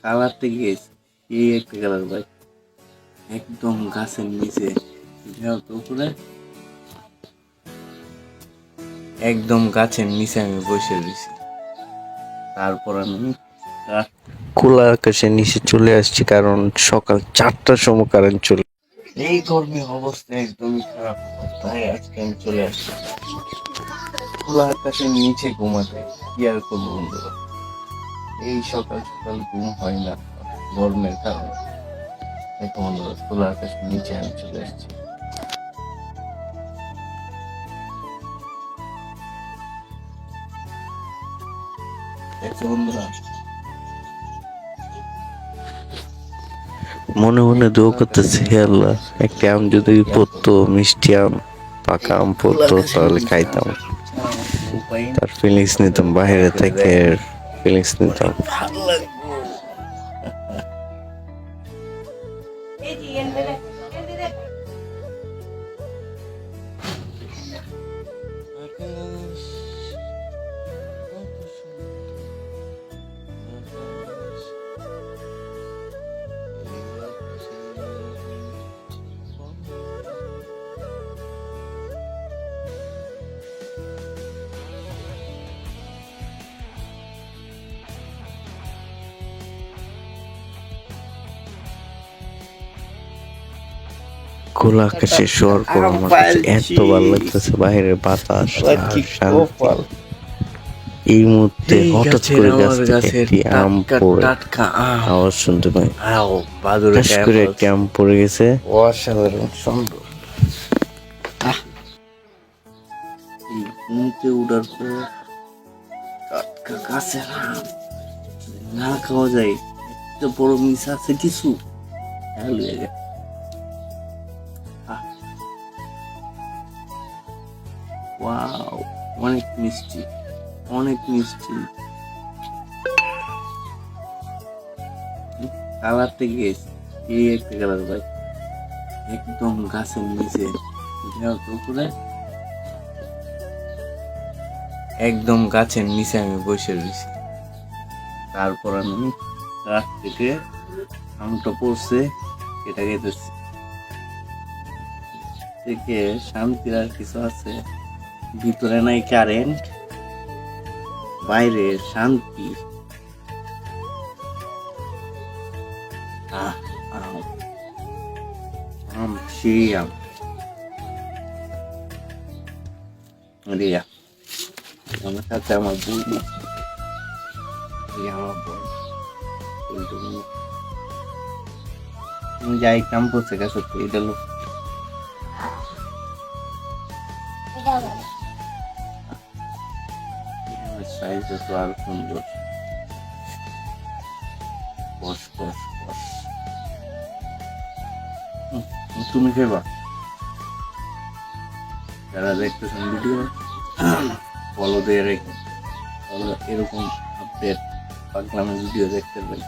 Colour থেকে এই একটা কালার ভাই, একদম গাছের নিচে উপরে, একদম গাছের নিচে আমি বসে রয়েছি। তারপর আমি খোলা আকাশের নিচে চলে আসছি, কারণ সকাল 4টার সময় কারেন্ট চলে। এই গরমের অবস্থা একদমই খারাপ, তাই আজকে আমি চলে আসছি খোলা আকাশের নিচে ঘুমাতে। কি আর করবো বন্ধুরা, এই সকাল সকাল ঘুম হয় না গরমের কারণে। দেখো বন্ধুরা, খোলা আকাশের নিচে আমি চলে আসছি। দেখো বন্ধুরা, মনে মনে দোয়া করতেছে, হে আল্লাহ, একটা আম যদি পড়তো, মিষ্টি আম, পাকা আম পড়তো, তাহলে খাইতাম, উপায় তার ফিলিংস নিতাম, বাইরে থেকে ফিলিংস নিতাম। ভালো লাগবে। খোলা আকাশে শোয়ার পর আমার কাছে এত ভালো লাগতেছে, বাইরের বাতাস আর শান্তি। এই মুহূর্তে হঠাৎ করে গাছ থেকে একটি আম পড়ে টাটকা আম, আওয়াজ শুনতে পাই। বাদুড়ে ঠাস করে একটি আম পড়ে গেছে। অসাধারণ সুন্দর। এই ঘুমতে উঠার পর টাটকা গাছের আম না খাওয়া যায়, এত বড় মিস আছে কিছু। ওয়াও, অনেক মিষ্টি, অনেক মিষ্টি। কালার থেকে এই একটা কালার ভাই, একদম গাছের নিচে উপরে, একদম গাছের নিচে আমি বসে রয়েছি। তারপর আমি রাত থেকে আমটা পড়ছে, এটা খেতেছি। থেকে শান্তির আর কিছু আছে? ভিতরে নাই কারেন্ট, বাইরে শান্তি। আম সেই আম রিয়া, আমার সাথে আমার বই, আমার বই তুমি যাই কাম করছে গেছো তো, এটা লোক সাইজ তো আরো সুন্দর। বস বস বস, তুমি খেবা? যারা দেখতেছেন ভিডিও ফলো দিয়ে রেখে, এরকম আপডেট পাগলামের ভিডিও দেখতে পাই।